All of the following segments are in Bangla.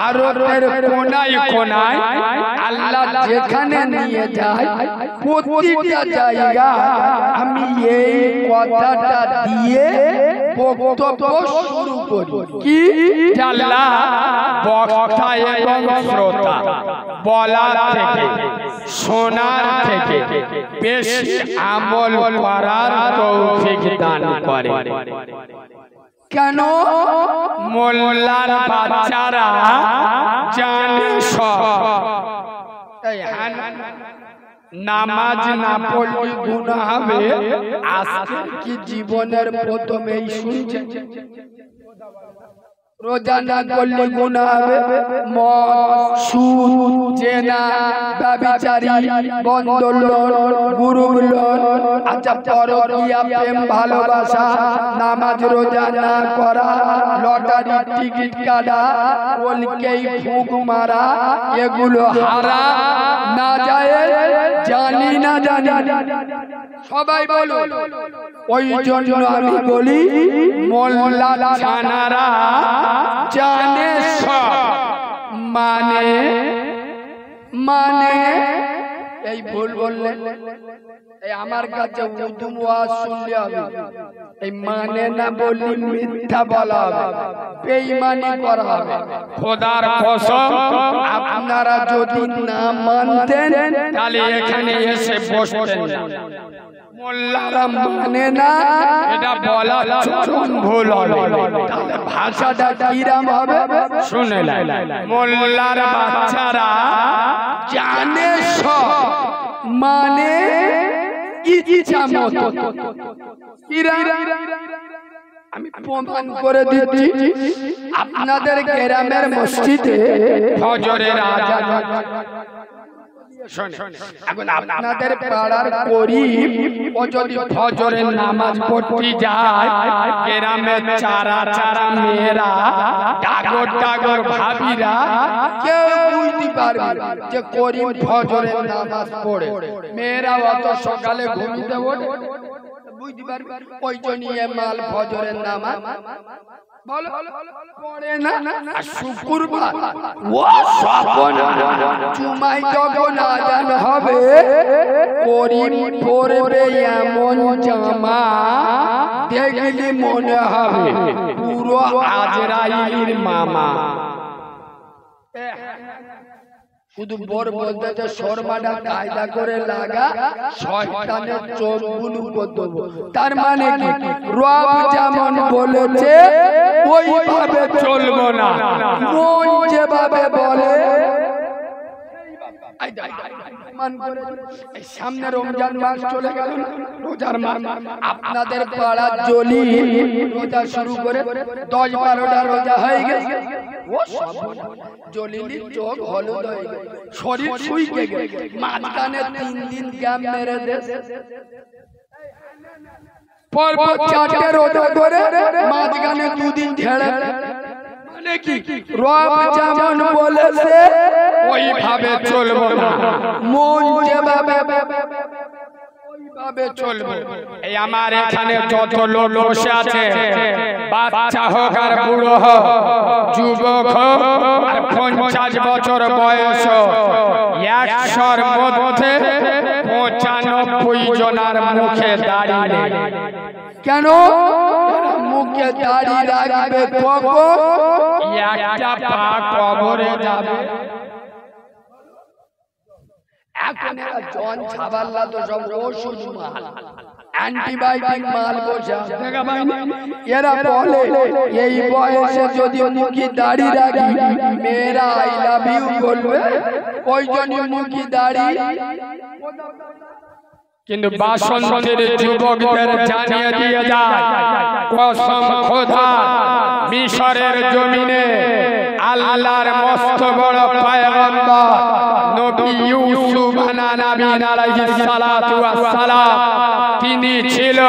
ভারতের কোনায় কোনায় আল্লাহ যেখানে নিয়ে যায় প্রতিটা জায়গা আমি এই কথাটা দিয়ে বক্তব্য শুরু করি কি আল্লাহ বক্তা এবং শ্রোতা বলার থেকে শোনার থেকে বেশি আমল করার তৌফিক দান করে। কেন? মোল্লার বাচ্চারা জানে সব, নামাজ না পড়লে গুনাহ হবে। আজকে কি জীবনের প্রথমেই শুনছে রোজা না করলে গুনাহ হবে? মদ, সুদ, জেনা, ব্যভিচারী, বন্ধন, গুরুলন, আচ্ছা পরকীয়া, প্রেম ভালোবাসা, নামাজ রোজা না করা, লটারি টিকিট কাটা, ওলকেই ফুক মারা, এগুলো হারাম না জায়েজ? জানি না জানি সবাই বলো। ওই জন্য আমি বলি মোল্লা ছানারা জানে সব, মানে মানে এই ভুল বললে এই আমার কাছে উর্দু ওয়াজ শুনলে হবে, এই মানে না বললে মিথ্যা বলা হবে, বেঈমানি করা হবে। খোদার কসম আপনারা যদি না মানতেন তাহলে এখানে এসে বসতেন না। মোল্লারা মানে না এটা বলা চরম ভুল হবে, তাহলে ভাষাটা কিরকম হবে শুনে নেন। মোল্লার বাচ্চারা জানে সব, মানে ইচ্ছা মতো। আমি প্রমাণ করে দিচ্ছি, আপনাদের গ্রামের মসজিদে ফজরের আযান, এখন আপনাদের পাড়ার গরীব ও যদি ফজরের নামাজ পড়তে যায়, গ্রামের চারা চারা মেয়েরা, ডাগর ডাগর ভাবিরা কেউ বুঝতে পারবে যে গরীব ফজরের নামাজ পড়ে। মেয়েরা অত সকালে ঘুমিতে ওঠে, বুঝতে পারবে। ওই জন্য মাল ফজরের নামাজ বলো পড়ে না। শুক্রবার ও সপনা জুমায় যখন আযান হবে করিম পরবে এমন জামা দেখলে মনে হবে পুরো আজরাইলের মামা। শুধু বর বলতে যে শর্মাটা কায়দা করে লাগা, শয়তানের চোখগুলো বদব। তার মানে কি রব যেমন বলেছে ওইভাবে চলবো না, মন যেভাবে বলে। সামনে রমজান মাস চলে গেল, রোজার মাস। আপনাদের পাড়ার জলি রোজা শুরু করে 10-12টা রোজা হয়ে গেছে। ও জলিলির চোখ হলুদ হয়ে গেছে, শরীর শুইকে গেছে, মাঝখানে 3 দিন গ্যাপ মেরে দেশে পরপর 4টে রোজা করে মাঝখানে 2 দিন ছেড়ে। মানে কি রব যেমন বলেছে ওইভাবে চলবো না, মন যেভাবে ওইভাবে চলবো। এই আমার এখানে যত লোক বসে আছে, বাচ্চা হোক আর বুড়ো হোক, যুবক হোক আর 50 বছর বয়স হোক, 100-র মধ্যে 95 জনার মুখে দাড়ি নেই। কেন? মুখে দাড়ি রাখবে কখন? একটা পা কবরে যাবে। এখন এরা জন ছাবাল্লা তো সব ওষুধ মাল, অ্যান্টিবায়োটিক মাল বসে দেখা পাইনি। এরা বলে এই বয়সে যদি মুখে দাড়ি রাখি মেয়েরা আই লাভ ইউ বলবে, ওই জন্য মুখে দাড়ি। কিন্তু বাসন্তের যুবকদের জানিয়ে দিয়ে যায় কসম খোদা, মিশরের জমিনে আল্লাহর মস্ত বড় পয়গম্বর নবী ইউসুফ আলাইহিস সালাতু ওয়াস সালাম, তিনি ছিল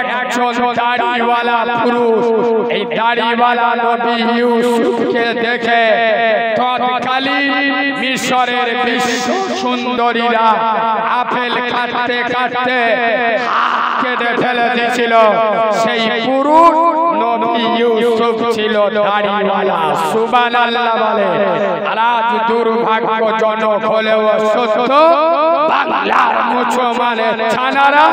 একজন দাড়িওয়ালা পুরুষ। এই দাড়িওয়ালা নবী ইউসুফকে দেখে তৎকালীন মিশরের বিশ্ব সুন্দরীরা আপেল কাটতে কাটতে হাত কেটে ফেলে দিয়েছিল। সেই পুরুষ নবী ইউসুফ ছিল দাড়িওয়ালা, সুবহানাল্লাহ বলে। আর আজ দুর্ভাগ্যজনক হলেও সত্য, বাংলার মুসলমানের ছানারা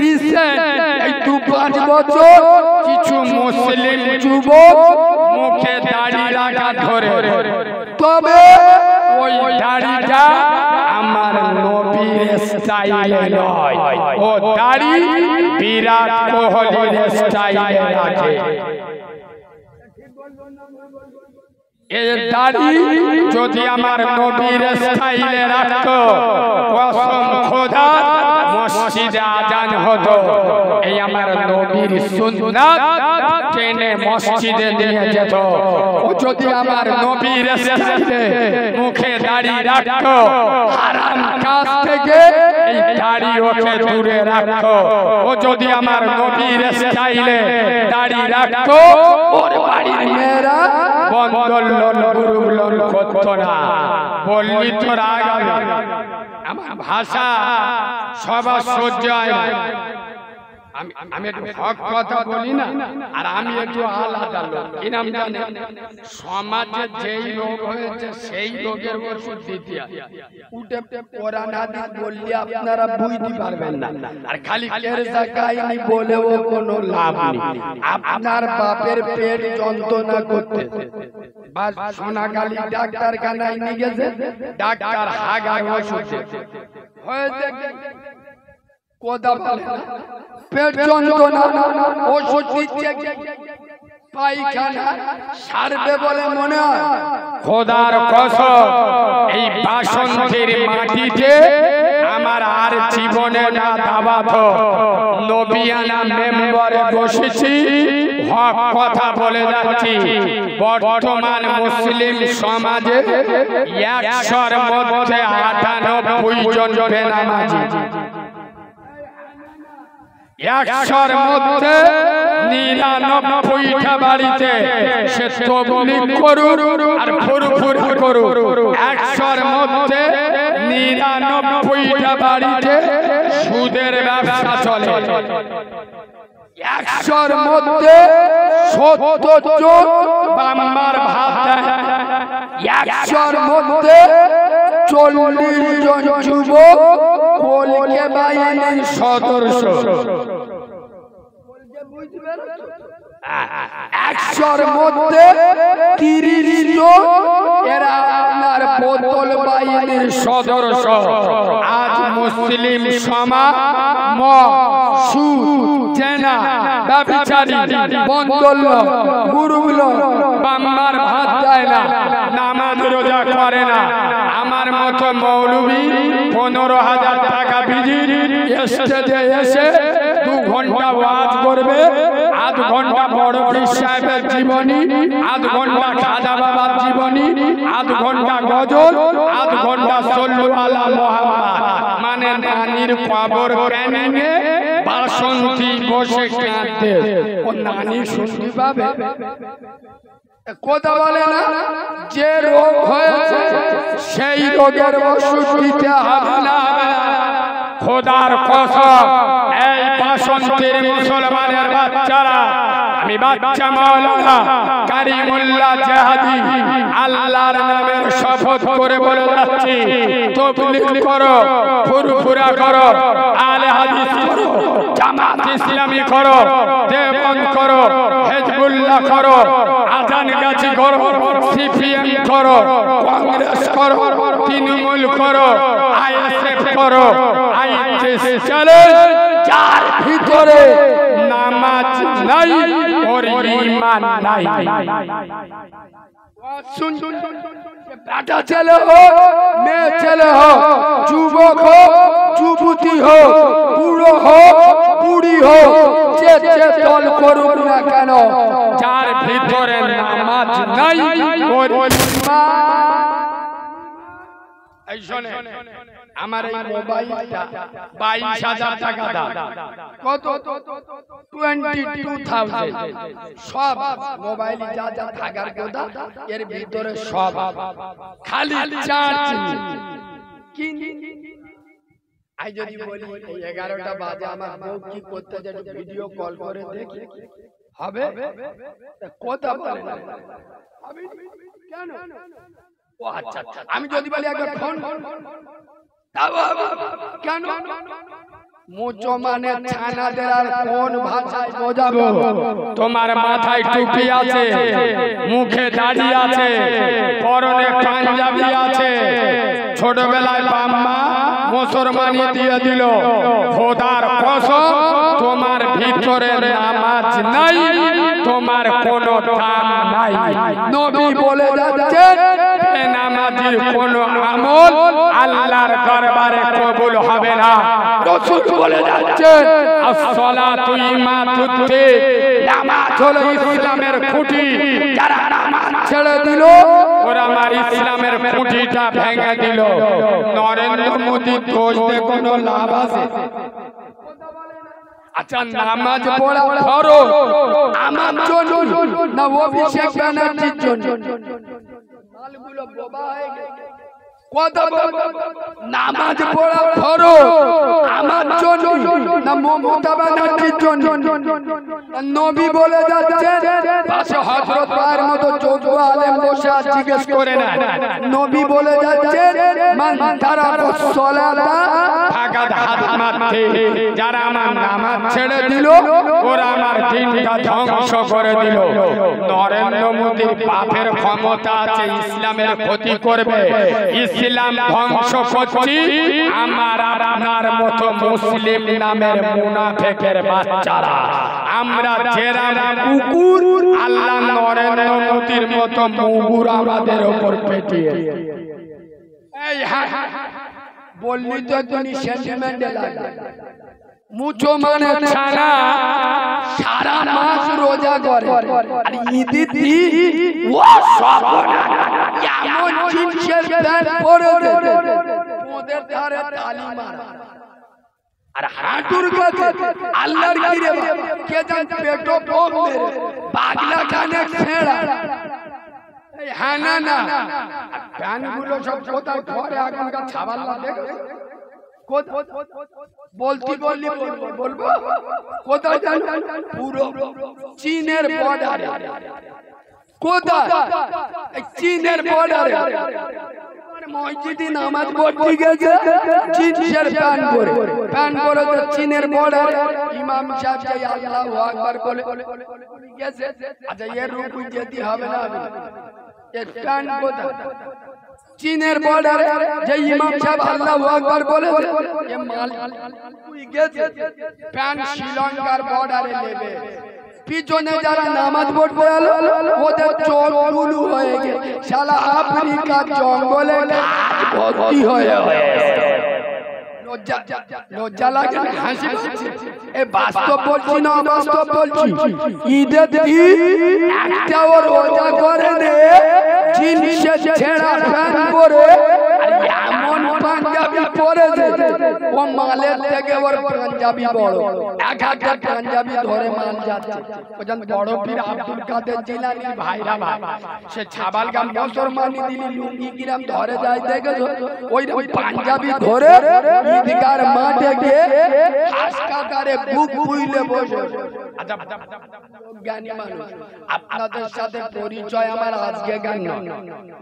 রিসেন্ট এই 2-5 বছর কিছু মুসলিম যুবক মুখে দাড়ি রাখা ধরে, তবে ওই দাড়িটা আমার নবীর স্টাইলে নয়, ও দাড়ি বিরাট কোহলির স্টাইলে রাখে। এই দাড়ি যদি আমার নবীর স্টাইলে রাখতো, কসম খোদা মসজিদে আজান হতো, এই আমার নবীর সুন্নাত টেনে মসজিদে নিয়ে যেত। ও যদি আমার নবীর স্টাইলে মুখে দাড়ি রাখতো, হারাম কাজ থেকে এই দাড়ি ওকে দূরে রাখতো। ও যদি আমার নবীর স্টাইলে দাড়ি রাখতো, ওর বাড়ির মেয়েরা বন্ধন লোন গ্রুপ লোন করতো না। বললি তো রাগ হবে, আমার ভাষা সবার সহ্য হয় না। আমি একটু হক কথা বলি না, আর আমি একটু আলাদা লোক। কি নাম জানেন? সমাজে যেই রোগ হয়েছে সেই রোগের ওষুধ দিতে উঠে কোরআন হাদিস বললে আপনারা বুঝতে পারবেন না, আর খালি কেরসা কাহিনী বলেও কোনো লাভ নেই। আপনার বাপের পেট যন্ত্রণা করতে বাস সোনাগালি ডাক্তার খানায় নিয়ে গেছে, ডাক্তার হাগার ওষুধ হয়েছে কোদা বলে না, পেট যন্ত্রণা ওষুধ দিচ্ছে, পায়খানা সারবে বলে মনে হয়। খোদার কসম, এই বাসন্তীর মাটিতে আমার আর জীবনে না দাবাত নবিয়ানা মেম্বারে বসেছি, হক কথা বলে যাচ্ছি। বর্তমান মুসলিম সমাজে 100-র মধ্যে 98 জন বেনামাজি, 100-র মধ্যে 99টা বাড়িতে সে তবলীগ করুন আর ফুরফুরি করুন। 100-র মধ্যে 99টা বাড়িতে সুদের ব্যবসা চলে। 100-র মধ্যে 70 জন বাম্মার ভাত দেয়। 100-র মধ্যে 40 জন যুবক কলকে বাহিনীর সদস্য। 100-র মধ্যে 30 জন এরা আপনার বোতল বাহিনীর সদস্য। আজ মুসলিম সমাজ মদ, সুদ, জেনা, ব্যভিচারী, বন্দল, গুরুগুলো বাম্মার ভাত দেয় না, নামাজ রোজা করে না। আমার মতো মৌলবি 15,000 টাকা বিজি স্টেজে এসে 2 ঘন্টা ওয়াজ করবে, 8 ঘন্টা বড় পীর সাহেবের জীবনী, 8 ঘন্টা খাজা বাবার জীবনী, 8 ঘন্টা গজল, 8 ঘন্টা সল্লু আলা মুহাম্মদ, মানে নানির কবর ক্যানিংয়ে বাসন্তী বসে কাঁদতে। ও নানি শুনতে পাবে? কথা বলে না, যে রোগ হয়েছে সেই রোগের ওষুধ দিতে হবে না। খোদার কসম, এই বাসন্তীর মুসলমানের বাচ্চারা, আমি বাচ্চা মাওলানা কারিমুল্লাহ জাহাদি আল্লাহর নামের শপথ করে বলে যাচ্ছি, তাবলীগ করো, ফুরফুরা করো, আলে হাদিস করো, জামাত ইসলামী করো, দেওবন্দ করো, হিজবুল্লাহ করো, আজান গাছি করো, সিপিএম করো, কংগ্রেস করো, তৃণমূল করো, আইএসএফ করো, আইএসএস চলে, যার ভিতরে নামাজ নাই और ईमान নাই। सुन बेटा चले हो, मैं चले हो, যুবক हो, যুবতী हो, বুড়ো हो, বুড়ি हो, যে যে দল করুক না কেন, যার ভিতরে নামাজ নাই और এই শুনে, আমার এই মোবাইলটা 22,000 টাকা দাম। কত? 22,000। সব মোবাইল যা যা থাকার কথা এর ভিতরে সব, খালি চার্জ। আই যদি বলি 11টা বাজে আমার বউ কি করতে যায় ভিডিও কল করে দেখি হবে কথা বলে না আমি কেন ও আচ্ছা আমি যদি বলি একবার ফোন কেন মুচো মানে ছানাদের আর কোন ভাষায় বোঝাবো তোমার মাথায় টুপি আছে মুখে দাড়ি আছে পরনে পাঞ্জাবি আছে ছোটবেলায় বাম্মা মুসলমানি দিয়ে দিল খোদার কসম তোমার ভিতরে নামাজ নাই তোমার কোনো দাম নাই নবী বলে যাচ্ছেন বেনামাজির কোনো আমল আল্লাহর দরবারে কবুল হবে না রাসূল বলে যাচ্ছেন আসসালাতু ইমাতুদ্দিন নামাজ হলো ইসলামের খুঁটি যারা নামাজ ছেড়ে দিল ওরা আমার ইসলামের খুঁটিটা ভেঙে দিল নরেন্দ্র মোদী দোষ দিয়ে কোনো লাভ আছে আচ্ছা নামাজ পড়া ফরজ আমার জন্য না অভিষেক ব্যানার্জির জন্য মালগুলো বোবা হয়ে গেছে কথা নামাজ পড়া ফরজ আমার জন্য না মমতা ব্যানার্জির জন্য নবী বলে যাচ্ছেন পাশে হযরত পায়ের মতো যোগ্য আলেম বসে জিজ্ঞেস করে না নবী বলে যাচ্ছেন মান তারাকা সালাতা ফাকাদ হাদমাতে যারা আমার নামাজ ছেড়ে দিল ওরা আমার দিনটা ধ্বংস করে দিল নরেন্দ্র মোদীর বাপের ক্ষমতা আছে ইসলামের ক্ষতি করবে ইসলাম ধ্বংস করছি আমার আপনার মতো মুসলিম নামের মুনাফিকের বাচ্চারা আমরা যেরাম কুকুর আল্লাহ নরেন্দ্র মোদীর মতো মুগুর আমাদের উপর পেটিয়ে এই বললি তো তুমি সেন্টিমেন্ট লাগে মুচো মানে ছানা সারা মাস রোজা করে আর ঈদের দিন ও সব এমন জিনিসের প্যান্ট পরে ওদের ধারে তালি মারা আর হাঁটুর কাছে আল্লাহর কিরে কে জান পেটো টোপ মেরে পাগলা কানে ছেড়া এই হ্যাঁ না প্যান্টগুলো সব কোথায় ঘরে এখনকার ছাবাল্লা দেখো বলতি বললি বলবো কোথায় জানো পুরো চীনের বর্ডারে কোথায় চীনের বর্ডারে মসজিদে নামাজ পড়তে গেছে জিন্সের প্যান্ট পরে তো চীনের বর্ডারে ইমাম সাহেব যে আল্লাহু আকবার বলে গেছে আচ্ছা এর রুকু যেতে হবে না এর প্যান্ট কোথায় চীনের বর্ডারে যে ইমাম সাহেব আল্লাহু আকবার বলে এ মাল গেছে প্যান্ট শ্রীলঙ্কার বর্ডারে নেবে পিছনে যারা নামাজ পড়তে এলো ওদের চোখ গুলো হয়ে গেছে শালা আফ্রিকার জঙ্গলে ভর্তি হয়ে লজ্জা লাগে হাসি এ বাস্তব বলছি না বাস্তব বলছি ঈদের দিন একটাও রোজা করে রে জিন্সে ছেঁড়া প্যান্ট পরে এমন পাঞ্জাবি পরেছে ও মালের থেকে ওর পাঞ্জাবি বড় এক একটা পাঞ্জাবি ধরে মাল যাচ্ছে ওজন বড় পীর আব্দুল কাদের জিলানী ভাইরা ভাই সে ছাবালগাম মুসলমানি দিলি লুঙ্গি কিরাম ধরে যায় দেখেছো ওই পাঞ্জাবি ধরে ঈদগার মাঠে গিয়ে হাসকাকারে বুক বুইলে বসে আচ্ছা জ্ঞানী মানুষ আপনাদের সাথে পরিচয় আমার আজকে জ্ঞান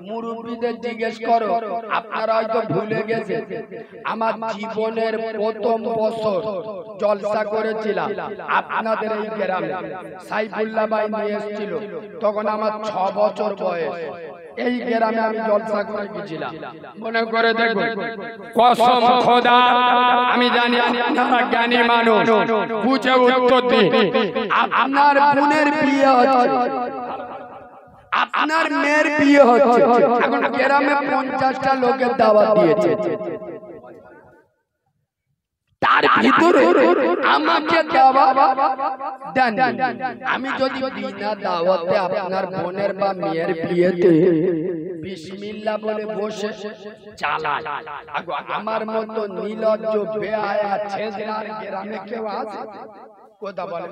মুরব্বীদের জিজ্ঞেস করো আপনারা হয়তো ভুলে গেছে আমার জীবনের প্রথম বছর জলসা করেছিলাম আপনাদের এই গ্রামে সাইফুল্লাহ ভাই নিয়ে এসেছিল তখন আমার 6 বছর বয়স এই গ্রামে আমি জলসা করে গেছিলাম মনে করে দেখো কসম খোদা আমি জানি আপনারা জ্ঞানী মানুষ বুঝে উত্তর দিন আপনার বোনের বিয়ে হচ্ছে আপনার মেয়ের বিয়ে হচ্ছে এখন গ্রামে 50টা লোকের দাওয়াত দিয়েছে তার ভিতরে আমাকে দাওয়াত দেন আমি যদি বিনা দাওয়াতে আপনার বোনের বা মেয়ের বিয়েতে বিসমিল্লাহ বলে বসে চালাই আমার মতো নির্লজ্জ বেহায়া ছেঁচড়ার গ্রামে কেউ আছে কথা বলে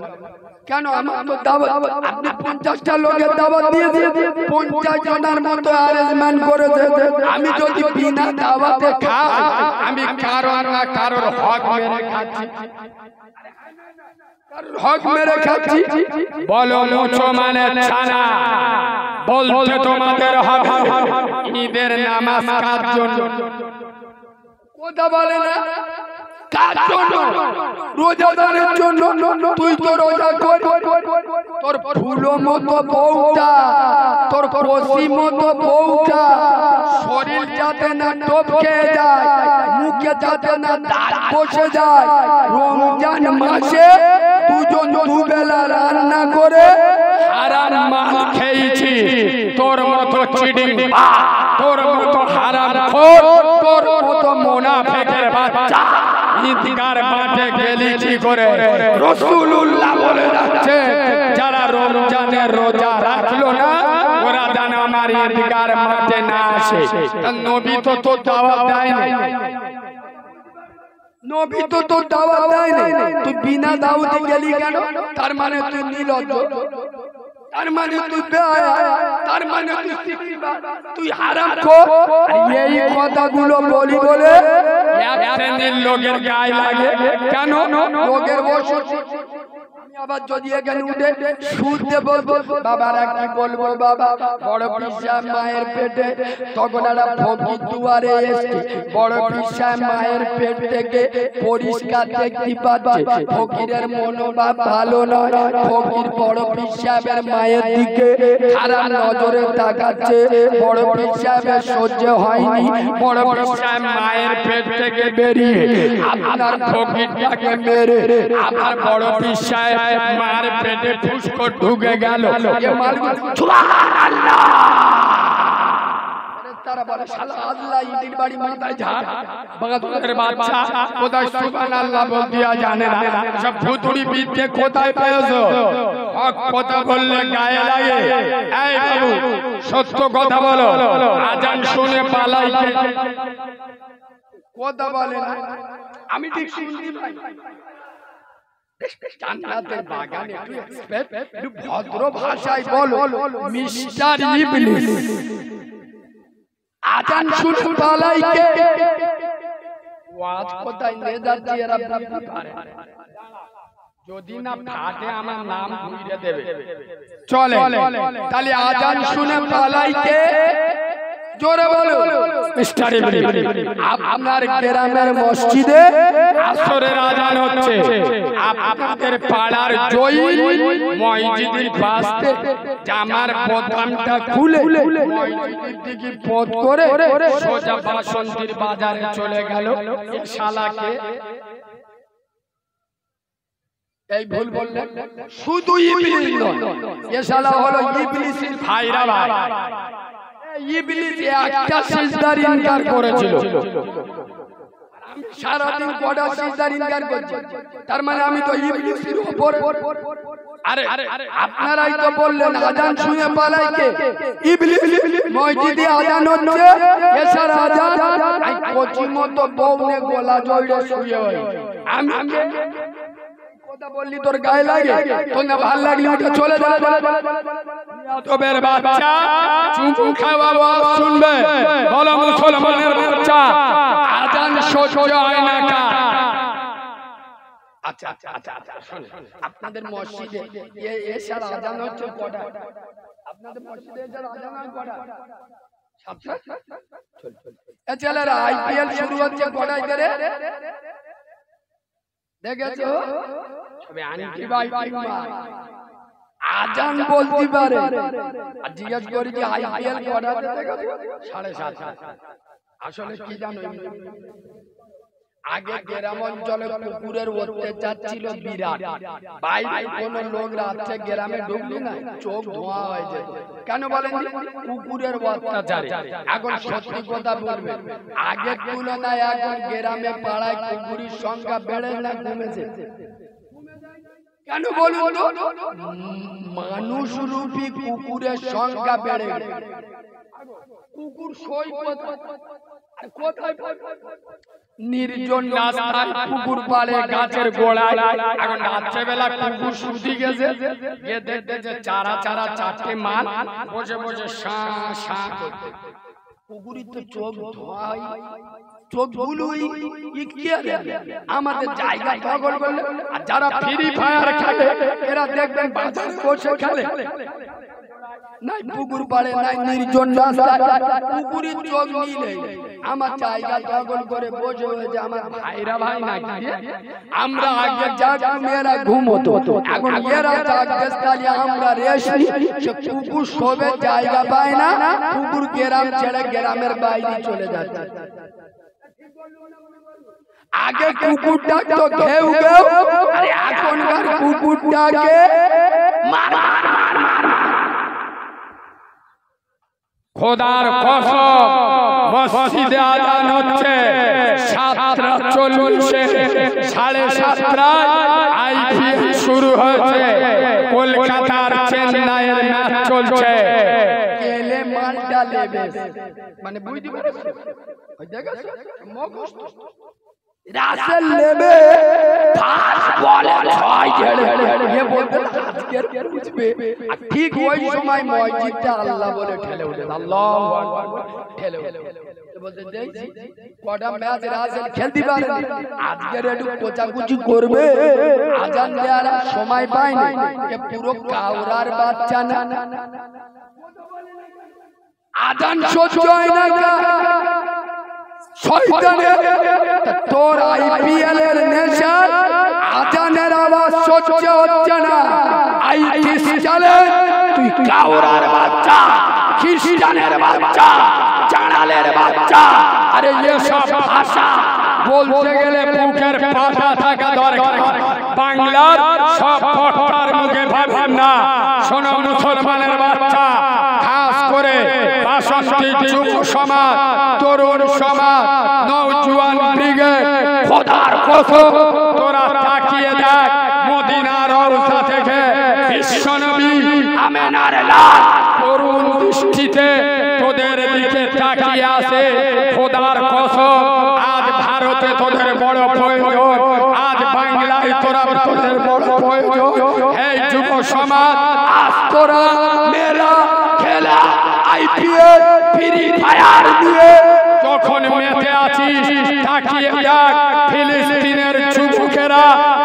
কেন আমার তো দাওয়াত আপনি 50টা লোকের দাওয়াত দিয়ে 50 জনের মতো অ্যারেঞ্জমেন্ট করেছে। আমি যদি বিনা দাওয়াতে খাই, আমি কারোর না কারোর হক মেরে খাচ্ছি, হক মেরে খাচ্ছি। বলো মুছো মানে ছানা, বলতে তোমাদের হবে ঈদের নামাজ কার জন্য? কথা বলে না কার জন্য? রোজাদারের জন্য। তুই তো রোজা কর, তোর ফুলো মতো বউটা, তোর কষি মতো বউটা শরীর যাতে না টপকে যায়, মুখে যাতে না দাগ বসে যায়। রমজান মাসে দুজন দুবেলা রান্না করে হারাম মাল খেয়েছি, তোর মতো চিডিং, তোর মতো হারামখোর, তোর মতো মুনাফিকের বাচ্চা ঈদগার মাঠে গেলি কি করে? রাসূলুল্লাহ বলে যাচ্ছে, যারা রমজানের রোজা রাখলো না ওরা যেন আমার ঈদগার মাঠে না আসে। নবী তো তোর দাওয়াত দেয়নি, নবী তো তোর দাওয়াত দেয়নি, তুই বিনা দাওয়াতে গেলি কেন? তার মানে তুই নির্লজ্জ, তার মানে তুই বেহায়া, তার মানে তুই হারামখোর। এই কথাগুলো বলি বলে এক শ্রেণীর লোকের গায়ে লাগে। কেন? লোকের ওষুধ। আবার যদি এখানে উঠে শুনতে বলবো, বাবারা কি বলবো, বাবা বড় পিসা মায়ের পেটে, তখন একটা ফকির দুয়ারে এসে বড় পিসা মায়ের পেট থেকে পরিষ্কার দেখতে পাচ্ছে। ফকিরের মনোভাব ভালো নয়, ফকির বড় পিসাবের মায়ের দিকে খারাপ নজরে তাকাচ্ছে। বড় পিসাবের সহ্য হয়নি, বড় পিসা মায়ের পেট থেকে বেরিয়ে আপনার ফকিরটাকে মেরে আবার বড় পিসা মার পেটে ফুসকো ঢুকে গেল। সুবহানাল্লাহ। তারা বলে শালা আল্লাহ ইদির বাড়ি মাথায় ঝাড়, বাগাতুরের বাচ্চা কোথায় সুবহানাল্লাহ বলতে জানে না। সব ভুতুড়ি বিদ্যে কোথায় পেয়েছো? হক কথা বললে গায়ে লাগে। এই বাবু সত্য কথা বলো, আজান শুনে পালাই কে? কথা বলে না, আমি ঠিক শুনতে পাই। জান্নাতের বাগানে একটু ভদ্র ভাষায় বলো, মিস্টার ইবলিস আজান শুনে পালাই কে? ওয়াজ কোথায় নিয়ে যাচ্ছে এরা বুঝতে পারে। যদি না ফাটে আমার নাম ঘুরিয়ে দেবে। চলে তাহলে আজান শুনে পালাই কে? জোরে বলো। মিস্টার ইবলিস, আপনার গ্রামের মসজিদে আসরের আজান হচ্ছে, আপনাদের পাড়ার জয়ী মসজিদের পাশে জামার বোতামটা খুলে মসজিদের দিকে পথ করে সোজা বাসন্তীর বাজারে চলে গেল। এ শালাকে এই ভুল বললেন, শুধু ইবলিস নয়, এ শালা হলো ইবলিসের ভাইরা ভাই। ইবলিস একটা সিজদার ইনকার করেছিল, সারাদিন কটা সিজদার ইনকার করছে, তার মানে আমি তো ইবলিসের উপর। আরে আপনারাই তো বললেন আজান শুনে পালাই কে? ইবলিস। মসজিদে আজান হচ্ছে, এশার আজান, আই কোচি মতো বউনে গলা জড়িয়ে শুয়ে হয়। আমি কথা বললি তোর গায়ে লাগে, তোর না ভাল লাগলি ওটা চলে যা। তোদের বাচ্চা চুপ খাওয়া শুনবে, বলো মুসলমানের বাচ্চা আজান সহ্য হয় না কা? আচ্ছা আচ্ছা আচ্ছা আচ্ছা, আপনাদের মসজিদে এশার আজান হচ্ছে কটা? আপনাদের মসজিদে এশার আজান হয় কটা? সাতটা। এ ছেলেরা আইপিএল শুরু হচ্ছে কটায় করে দেখেছো? সবে আনকি ভাই আজান বলতে পারে, আর জিজ্ঞেস করি যে আইপিএল কটাতে দেখেছো? 7:30। আসলে কি জানো, আগে গ্রাম অঞ্চলে কুকুরের অত্যাচার ছিল বিরাট। বাইরে কোন লোক রাত্রে গ্রামে ঢুকলি না চোখ ধোঁয়া হয়ে যেত। কেন বলেন? কুকুরের অত্যাচারে। এখন সত্যি কথা বলবেন, আগের তুলনায় এখন গ্রামে পাড়ায় কুকুরের সংখ্যা বেড়ে না কমেছে? কেন বলুন তো? মানুষ রূপী কুকুরের সংখ্যা বেড়ে গেছে। কুকুর সই কোথায়? নির্জন রাস্তায় পুকুর পাড়ে গাছের গোড়ায় এখন রাত্রেবেলা কুকুর শুধু গেছে গিয়ে দেখতে যে চারা চারা চারটে মাল বসে বসে শাঁ শাঁ করতে। পুকুরি তো চোখ ধোয়া চোখগুলোই আমাদের জায়গা দখল করলে। আর যারা ফ্রি ফায়ার খেলে এরা দেখবেন বাজারে বসে খেলে, নাই পুকুর পাড়ে নাই নির্জন রাস্তায় পুকুরি চোখ নিলে আমার জায়গা দখল করে বসে হয়েছে আমার ভাইরা ভাই না আমরা আগে জাগ মেয়েরা ঘুমতো এখন এরা জাগবে তাহলে আমরা রেস্ট সে কুকুর শোবে জায়গা পায় না কুকুর গ্রাম ছেড়ে গ্রামের বাইরে চলে যাচ্ছে। আগে কুকুর ডাকতো ঘেউ ঘেউ আর এখনকার কুকুর ডাকে মার মার মার মার। খোদার কসম মসজিদে আযান হচ্ছে 7:40 7:30 আইপিএল শুরু হয়েছে, কলকাতার চেন্নাইয়ের ম্যাচ চলছে। কেলে মালটা লেবে মানে বুঝতে পারছো ওই দেখেছো মগস্ত রাসেল লেবে ফাস্ট বলে 6 ঝেড়ে এ বলতে আজকের বুঝবে ঠিক ওই সময় মসজিদটা আল্লাহ বলে ঠেলে উঠে আল্লাহু আকবার ঠেলে উঠে বলতে দেখছি কটা ম্যাচ রাসেল খেলতে পারে আজকের একটু কোচাকুচি করবে আজান দেওয়ার সময় পায়নি এ পুরো কাউরার বাচ্চা না আজান সহ্য হয় না শয়তানের তোর আইপিএল এর নেশা আজানের আওয়াজ সহ্য হচ্ছে না আইপিএস চলে তুই কাউরার বাচ্চা খ্রিস্টানের বাচ্চা চাঁড়ালের বাচ্চা আরে এসব ভাষা বলতে গেলে মুখের পাটা থাকা দরকার। বাংলার সব বক্তার মুখে ভাবেন না। শোনো মুসলমানের বাচ্চা, খাস করে বাসন্তী যুব সমাজ, তরুণ সমাজ, নওজোয়ান ব্রিগেড, খোদার কসম তোরা তাকিয়ে দেখ মদিনার রওজা থেকে বিশ্বনবী আমেনার লাল করুণ দৃষ্টিতে তোদের দিকে তাকিয়ে আছে। খোদার কসম আজ ভারতে তোদের বড় প্রয়োজন, আজ বাংলায় তোদের বড় প্রয়োজন। এই যুব সমাজ আজ তোরা মেলা খেলা আইপিএল ফ্রি ফায়ার দিয়ে যখন মেতে আছিস তাকিয়ে দেখ ফিলিস্তিনের যুবকেরা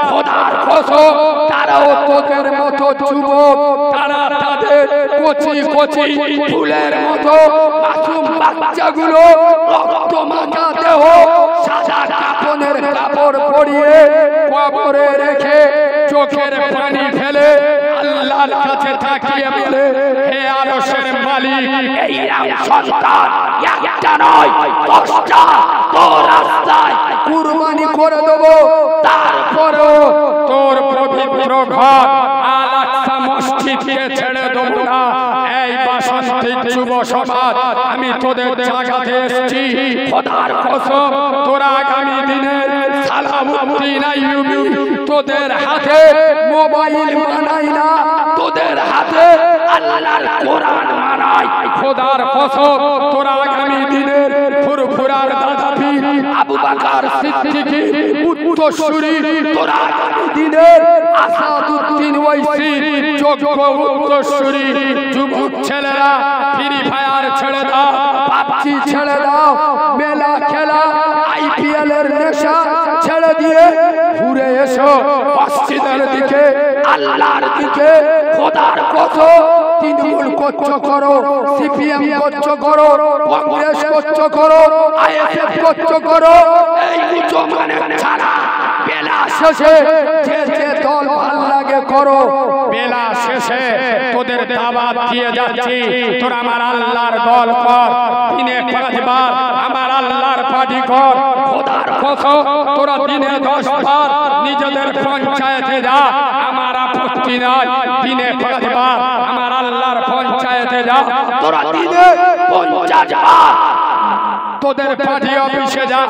খোদার কসম তারাও তোদের মতো যুবক, তারা তাদের কচি কচি ফুলের মতো মাসুম বাচ্চাগুলো রক্ত মাখা দেহ সাদা কাফনের কাপড় পরিয়ে কবরে রেখে চোখের পানি ফেলে আল্লাহর কাছে তাকিয়ে বলে হে আরশের মালিক এই সন্তান একটা নয় 10টা তোর রাস্তায় কুরবানি করে দেব, তারপরেও তোর পবিত্র ঘর আল আকসা মসজিদকে ছেড়ে দেব না। এই বাসন্তী যুব সমাজ আমি তোদের জাগাতে এসেছি। খোদার কসম তোরা আগামী দিনের সালামুদ্দিন আইয়ুবী তোদের হাতে মোবাইল মানাই না, তোদের হাতে আল্লাহর কোরআন মানাই। খোদার কসম তোরা আগামী দিনের ফুরফুরার দাদাবি আবু বকর সিদ্দিকী উত্তরসূরি, তোরা আগামী দিনের আসাদুদ্দিন ওয়াইসি যোগ্য উত্তরসূরি। যুবক ছেলেরা ফ্রি ফায়ার ছেড়ে দাও, পাবজি ছেড়ে দাও, মেলা খেলা আইপিএল এর নেশা ছেড়ে দিয়ে ঘুরে এসো মসজিদের দিকে, আল্লাহর দিকে। খোদার কসম তৃণমূল করছো করো, সিপিএম করছো করো, কংগ্রেস করছো করো, আইএসএফ করছো করো, এই মুসলমানের ছাড়া বেলা শেষে যে যে দল ভালো লাগে করো। বেলা শেষে তোদের দাওয়াত দিয়ে যাচ্ছি তোরা আমার আল্লাহর দল কর, দিনে 5 বার আমার আল্লাহর পার্টি কর। খোদার কসম তোরা দিনে 10 বার নিজেদের পঞ্চায়েতে যা, আমার আপত্তি নাই। দিনে 5 বার আমার আল্লাহর পঞ্চায়েতে যা, তোরা দিনে 50 বার তোদের পার্টি অফিসে যা,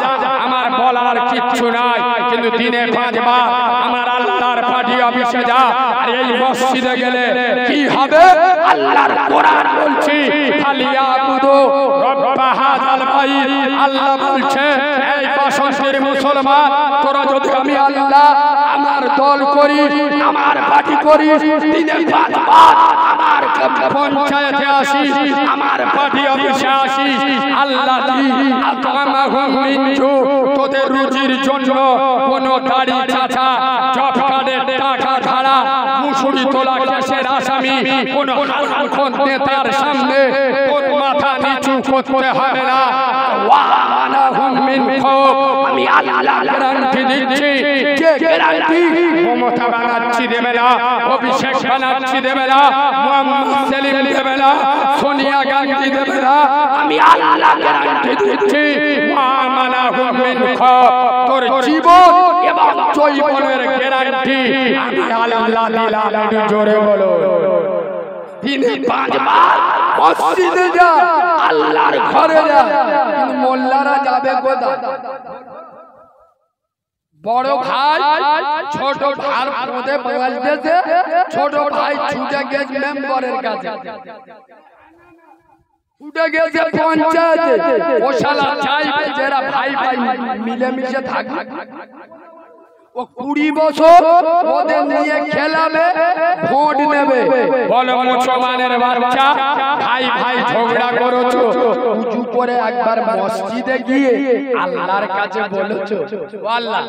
আমার বলার কিচ্ছু নাই। কিন্তু দিনে 5 বার আমার আল্লাহর পার্টি অফিসে যা। আর এই মসজিদে গেলে কি হবে? আল্লাহর কোরআন বলছি ফালিয়াবুদু রব্বা হাযাল বাইত। আল্লাহ বলছে এই বাসন্তীর মুসলমান তোরা যদি আমি আল্লাহ আমার দল করি আমার পার্টি করি দিনে 5 বার আমার পঞ্চায়েতে আসি আমার পার্টি অফিসে আসি আল্লাহ তোদের রুজির জন্য কোন দাড়ি চাচা জব কার্ডের টাকা ছাড়া মুসুরি তোলা কেসের আসামি কোন হালখান নেতার সামনে তোর মাথা নিচু করতে হবে না। আমি আল্লাহ গ্যারান্টি দিচ্ছি, যে গ্যারান্টি মমতা ব্যানার্জি দেবে না, অভিষেক ব্যানার্জি দেবে না, মোহাম্মদ সেলিম দেবে না, সোনিয়া গান্ধী দেবে না। আমি আল্লাহ গ্যারান্টি দিচ্ছি তোর জীবন এবং জৈবনের গ্যারান্টি আমি আল্লাহ দিলাম। একটু জোরে বলো। দিনে 5 বার মসজিদে যা আল্লাহর ঘরে যা, কিন্তু মোল্লারা যাবে কোথায়? বড় ভাই ছোট ভাই পদে বলতেছে, ছোট ভাই ছুটে গেছে মেম্বারের কাছে, ছুটে গেছে পঞ্চায়েতে। ও শালা চাইবে যারা ভাই ভাই মিলেমিশে থাকবে। ও 20 বছর ওদের নিয়ে খেলাবে, ভোট নেবে। বলো মুসলমানের বাচ্চা, ভাই ভাই ঝগড়া করেছো, উঁচু করে একবার মসজিদে গিয়ে আল্লাহর কাছে বলেছো, আল্লাহ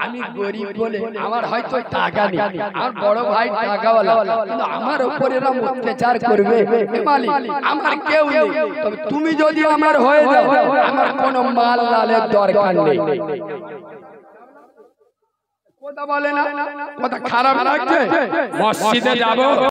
আমি গরিব বলে আমার হয়তো টাকা নেই, আমার বড় ভাই টাকাওয়ালা, কিন্তু আমার উপরে এরা অত্যাচার করবে, হে মালিক আমার কেউ নেই, তবে তুমি যদি আমার হয়ে যাও আমার কোনো মাল লালের দরকার নেই। কথা বলে না, কথা খারাপ লাগছে? মসজিদে যাবো।